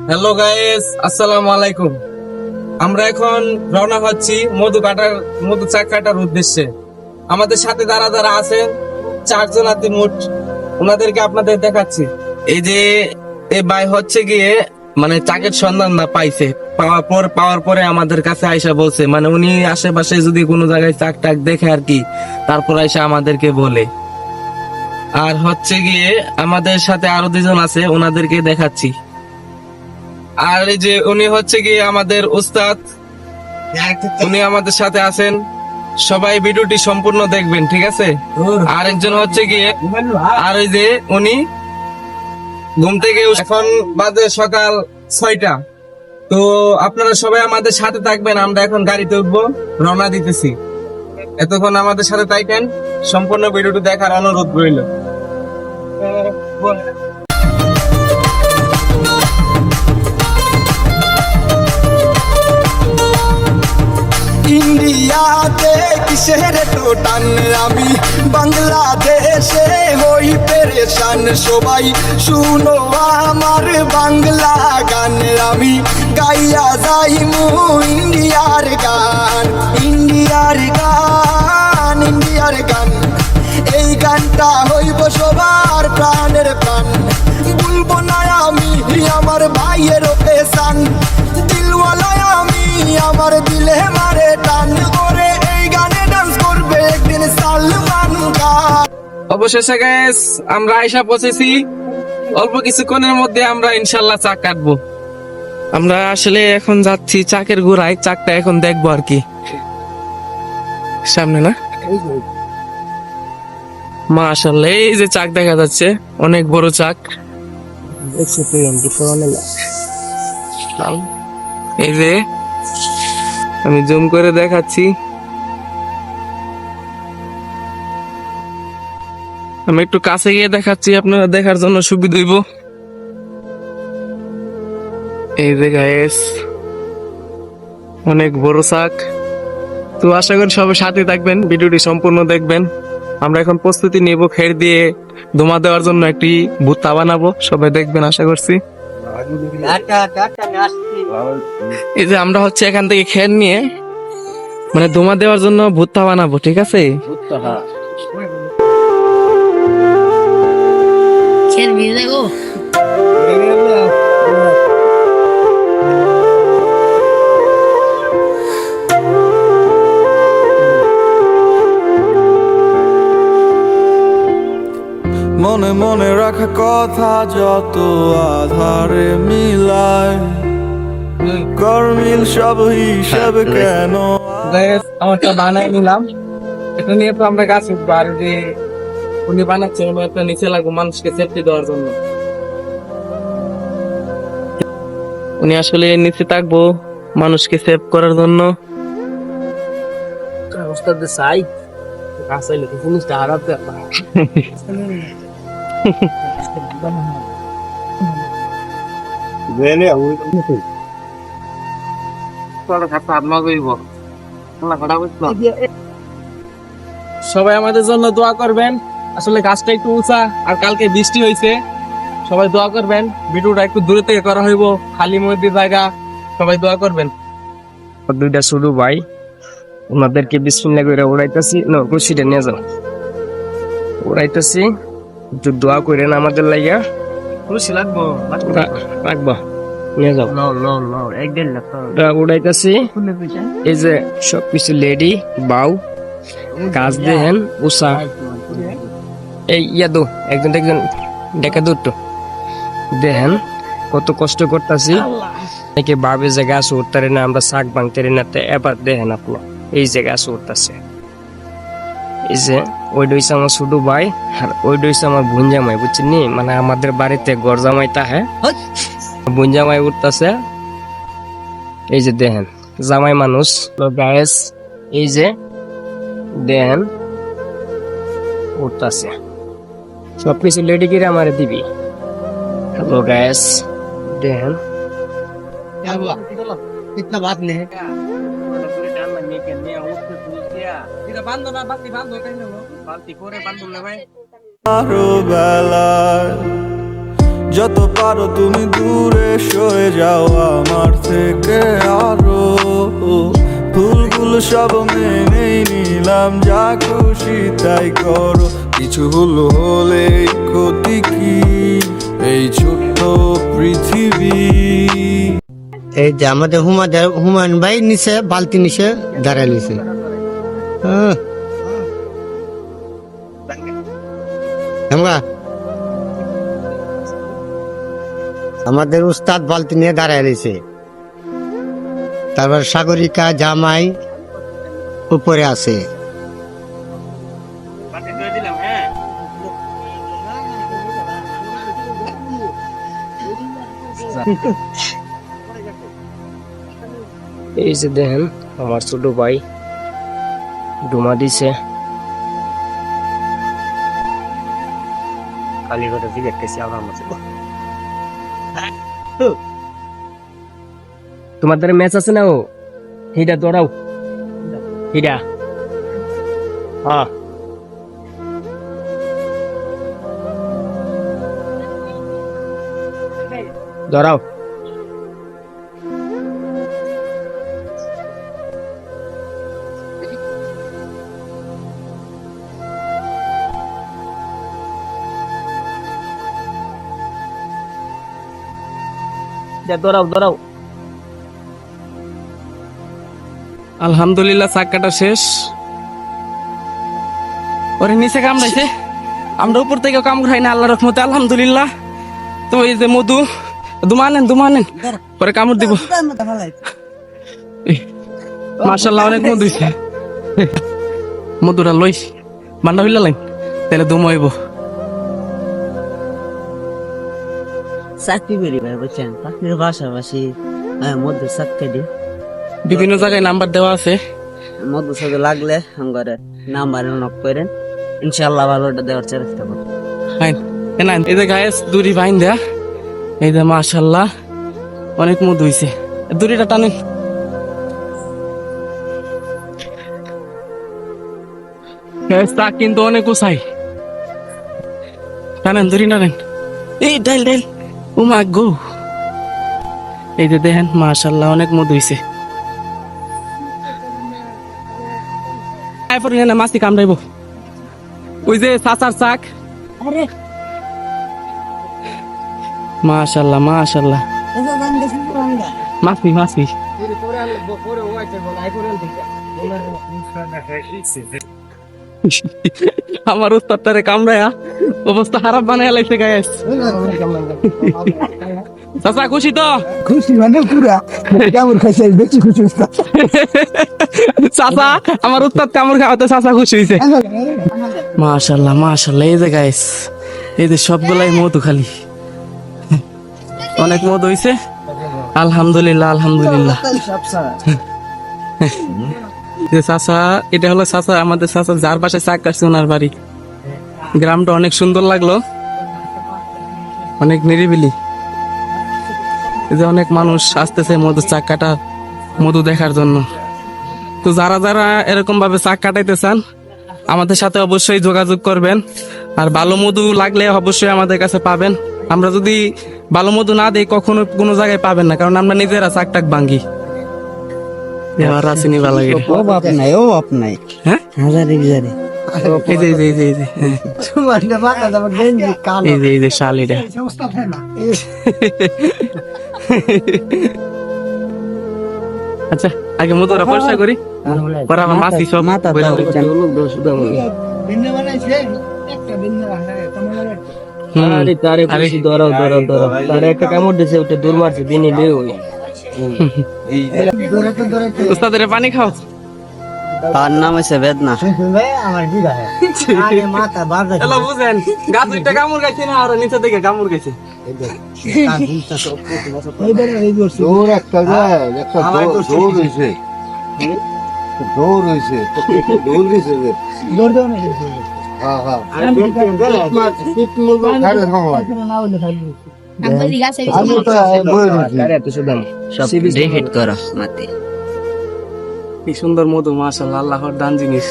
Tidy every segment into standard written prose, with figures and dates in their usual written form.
Hello guys, আসসালামু আলাইকুম। আমরা এখন রওনা হচ্ছি মধু চাক কাটার উদ্দেশ্যে। আমাদের সাথে যারা যারা আছেন 4 জন আছি মোট, ওনাদেরকে আপনাদের দেখাচ্ছি। এই যে এই ভাই হচ্ছে গিয়ে মানে চাকের সন্ধান না পাইছে, পাওয়ার পরে আমাদের কাছে আইসা বলছে, মানে উনি আশেপাশে যদি কোনো জায়গায় চাক টাক দেখে আর কি, তারপর আইসা আমাদেরকে বলে। আর হচ্ছে গিয়ে আমাদের সাথে আরো 2 জন আছে, ওনাদেরকে দেখাচ্ছি। আর এই যে উনি হচ্ছে কি আমাদের উস্তাদ, উনি আমাদের সাথে আছেন। সবাই ভিডিওটি সম্পূর্ণ দেখবেন, ঠিক আছে? আর একজন হচ্ছে গিয়ে, আর ওই যে উনি ঘুম থেকে এখন বাজে সকাল 6টা। তো আপনারা সবাই আমাদের সাথে থাকবেন, আমরা এখন গাড়িতে উঠবো, রওনা দিতেছি। এতক্ষণ আমাদের সাথে থাকেন, সম্পূর্ণ ভিডিওটি দেখার অনুরোধ রইল। ইন্ডিয়াতে কিসের টোটান, আমি বাংলাদেশে হই পেরেশান। সবাই শুনো আমার বাংলা গান, আমি গাইয়া যাইমু ইন্ডিয়ার গান। ইন্ডিয়ার গান, ইন্ডিয়ার গান, এই গানটা হইব সবার প্রাণের প্রাণ। বলবো না আমি আমার ভাইয়ের পেশান, দিলওয়ালা আমি আমার দিলে মারে টান করে। এই গানে ডান্স করবে একদিন সালমান খান। অবশেষে গাইস আমরা আইসা পৌঁছেছি। অল্প কিছুক্ষণের মধ্যে আমরা ইনশাল্লাহ চাক কাটবো। আমরা আসলে এখন যাচ্ছি চাকের গোড়ায়, চাকটা এখন দেখবো আর কি। সামনে না, মাশাআল্লাহ এই যে চাক দেখা যাচ্ছে, অনেক বড় চাক। এই যে আমি জুম করে দেখাচ্ছি, আমি একটু কাছে গিয়ে দেখাচ্ছি, আপনারা দেখার জন্য সুবিধা হইব। এই যে গাইস অনেক বড় চাক। তো আশা করি সবাই সাথে থাকবেন, ভিডিওটি সম্পূর্ণ দেখবেন। আমরা এখন প্রস্তুতি নিব খের দিয়ে ধোঁয়া দেওয়ার জন্য একটি ভুট্টা বানাবো, সবাই দেখবেন আশা করছি। এই যে আমরা হচ্ছে এখান থেকে খের নিয়ে মানে ধোঁয়া দেওয়ার জন্য ভুট্টা বানাবো, ঠিক আছে? খের ভিজে গো। মনে মনে রাখা কথা যত আধারে মিলায়, গরমিল সব হিসাবে কেন। আমারটা বানাই নিলাম, এটা নিয়ে তো আমরা গাছ উঠবো। আর যে উনি বানাচ্ছে, উনি একটা নিচে লাগবো মানুষকে সেফটি দেওয়ার জন্য। উনি আসলে নিচে থাকবো মানুষকে সেভ করার জন্য। সবাই আমাদের জন্য দোয়া করবেন। আসলে গাছটা একটু উঁচা আর কালকে বৃষ্টি হয়েছে, সবাই দোয়া করবেন। ভিডিওটা একটু দূরে থেকে করা হইব, খালি মধ্যে জায়গা, সবাই দোয়া করবেন। 2টা শুরু ভাই, ওনাদেরকে বিসমিল্লাহ করে উড়াইতেছি, না খুশিটা নিয়ে যাও, উড়াইতেছি। একটু দোয়া করেন আমাদের লাইগা। খুশি লাগবো, রাখবো, নিয়ে যাও। উড়াইতেছি। এই যে সবকিছু লেডি বাউ, গাছ দেখেন উষা। এই ইয়াদু একজন একজন ডেকে দুটো দেখেন কত কষ্ট করতেছি। অনেকে ভাবে যে গাছ উঠতে না, আমরা শাক ভাঙতে না। এবার দেখেন আপনার এই যে গাছ উঠতেছে। এই যে ওই ডইছে আমার ছোট ভাই, আর ওই ডইছে আমার বোন জামাই, বুঝছেন নি? মানে আমাদের বাড়িতে গড় জামাই তাহে বোন জামাই উঠতেছে। এই যে দেখেন জামাই মানুষ গায়েস, এই যে দেখেন উঠতেছে। সবকিছু লেডি করে আমার দিবি। হ্যালো গায়েস, দেখেন আরো বেলায় যত পারো তুমি দূরে সয়ে যাও আমার থেকে আরো, ভুলগুলো সব মেনে নিলাম, যা খুশি তাই করো, কিছু ভুল হলে ক্ষতি কি এই ছোট্ট পৃথিবী। এই যে আমাদের হুমায়ুন ভাই নিচে বালতি নিচে দাঁড়ায় নিছে। আমাদের উস্তাদ বালতি নিয়ে দাঁড়ায় নিছে, তারপর সাগরিকা জামাই উপরে আছে। এই যে দেখেন আমার ছোট ভাই ডুমা দিছে, কালীঘাটে দেখতেছি আমার মতো। তোমাদের ম্যাচ আছে না? ও হিডা দৌড়াও, হিডা হ্যাঁ দৌড়াও। দৌড়াও দৌড়াও। আলহামদুলিল্লাহ চাক্কাটা শেষ। ওরে নিচে কামড়াইছে, আমরা উপর থেকে কামড়াই না আল্লাহর রহমতে আলহামদুলিল্লাহ। তো এই যে মধু দুমানেন পরে কামড় দিব। মাশাআল্লাহ অনেক মধু হইছে। মধুরা লই বান্ডা হইলা লাইন তাহলে দুম হইব। চাকরি করি ভাই, বুঝছেন, চাকরির পাশাপাশি মধ্যে চাকরি দিই। বিভিন্ন জায়গায় নাম্বার দেওয়া আছে, মধ্যে সাথে লাগলে আমার নাম্বার নক করেন, ইনশাআল্লাহ ভালোটা দেওয়ার চেষ্টা করব। এই যে গায়ে দড়ি বাইন দেয়া, এই যে মাশাআল্লাহ অনেক মধু হইছে। দড়িটা টানেন। তা কিন্তু অনেক উঁচাই, টানেন দড়ি টানেন। এই ডাইল ডাইল ও মা গো, এই যে দেখেন মাশাআল্লাহ অনেক মধু হইছে। না মাছি কামড়াইব, ওই যে চাচার চাক। মাশাআল্লাহ মাশাআল্লাহ মাছি মাছি। আমার উস্তাদ তারে কামড়ায়া অবস্থা খারাপ বানায় লাইছে গায়েস। চাচা খুশি তো? খুশি মানে পুরা কামড় খাইছে, বেশি খুশি উস্তাদ। চাচা আমার উস্তাদ কামড় খাওয়াতে চাচা খুশি হয়েছে। মাশাআল্লাহ মাশাআল্লাহ। এই যে গাইস, এই যে সবগুলাই মধু খালি, অনেক মধু হইছে আলহামদুলিল্লাহ আলহামদুলিল্লাহ। চাচা এটা হলো চাচা, আমাদের চাচা যার বাসায় চাক কাটছে ওনার বাড়ি। গ্রামটা অনেক সুন্দর লাগলো, অনেক নিরিবিলি। এই যে অনেক মানুষ আসতেছে মধু চাক কাটা, মধু দেখার জন্য। তো যারা যারা এরকম ভাবে চাক কাটাইতে চান আমাদের সাথে অবশ্যই যোগাযোগ করবেন। আর ভালো মধু লাগলে অবশ্যই আমাদের কাছে পাবেন। আমরা যদি ভালো মধু না দেই কখনো কোনো জায়গায় পাবেন না, কারণ আমরা নিজেরা চাক টাক ভাঙ্গি। আসেনি ভালো লাগে। অভাব নাই, অভাব নাই। হ্যাঁ হাজারে হাজারে এই যে এই যে এই যে এই যে হ্যাঁ। এই যে এই যে শাল এটা। আচ্ছা আগে মধুরা পরিষ্কার করি, পরে আমার মাছি সব বইলা দিই। আরে তারে খুশি, দৌড়াও দৌড়াও দৌড়াও। তারে একটা কামড় দিছে, ওটা দৌড় মারছে, দিনে লে ওই উস্তাদের পানি খাও। তার নাম হচ্ছে বেদনা। এলা বুঝেন গাছ দুইটা কামড় খাইছে না, আর নিচে থেকে কামড় খাইছে। দৌড় একটা যায়, একটা দৌড় হয়েছে, দৌড় হয়েছে, দৌড় দিছে যে দৌড় দেও না। হ্যাঁ হ্যাঁ কি সুন্দর মধু মাশাআল্লাহ, আল্লাহর দান জিনিস।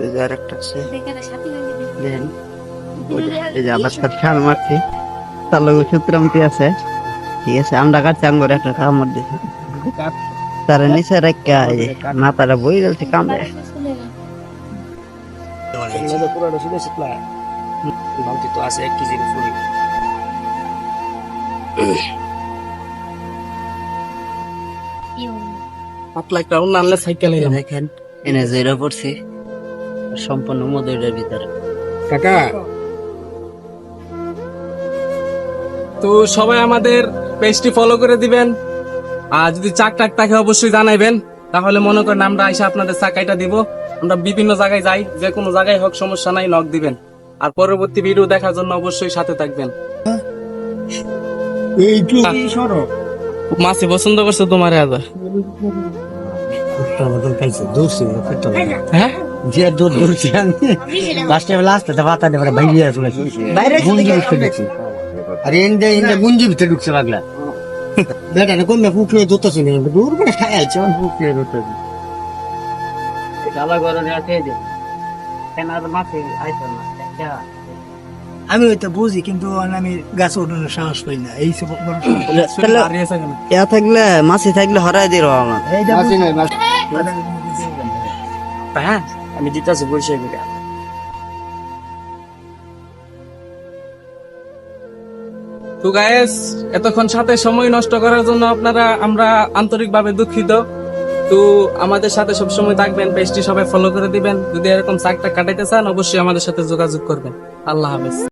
এই যে আরেকটা আছে দেখেন এই যে আবার সাথে খাল মারছি তার লগে সূত্রামতি আছে ঠিক আছে আমরা কাছে আঙ্গুর একটা কামড় দিছি তার নিচে রেখা না তারা বই গেছে কামড়ে পুরোটা শুধু শুকলা বালতি তো আছে 1 কেজির ফুল পাতলা একটা অন্য আনলে সাইকেল এলাম। দেখেন এনে জেরা পড়ছে সম্পূর্ণ মধুরের ভিতরে কাকা তো সবাই আমাদের পেজটি ফলো করে দিবেন, আর যদি চাক টাক থাকে অবশ্যই জানাইবেন, তাহলে মনে করেন আমরা এসে আপনাদের চাকাইটা দিব। আমরা বিভিন্ন জায়গায় যাই, যে কোনো জায়গায় হোক সমস্যা নাই, নক দিবেন। আর পরবর্তী ভিডিও দেখার জন্য অবশ্যই সাথে থাকবেন। মাছে পছন্দ করছে তোমার আদা? হ্যাঁ যে দূর দূর লাস্টে লাস্টে পাতা দেবে বাইরে আসলে আরে ইন্দে ইন্দে গুঞ্জি ভিতরে ঢুকছে লাগলা বেটা না কোন ফুকলে দোতাছে না দূর করে খাই আছে ফুকলে দোতাছে চালা করে রাখে দে কেন আর মাছে আইতো না আমি হয়তো বুঝি কিন্তু আমি গাছ ওঠানোর সাহস পাই না এই সব ইয়া থাকলে মাছি থাকলে হরাই দিল আমার মাছি নাই মাছ হ্যাঁ আমি দিতাছি বসে গিয়ে তো গাইস এতক্ষণ সাথে সময় নষ্ট করার জন্য আমরা আন্তরিকভাবে দুঃখিত। তো আমাদের সাথে সব সময় থাকবেন, পেজটি সবাই ফলো করে দিবেন। যদি এরকম চাকটা কাটাইতে চান অবশ্যই আমাদের সাথে যোগাযোগ করবেন। আল্লাহ হাফেজ।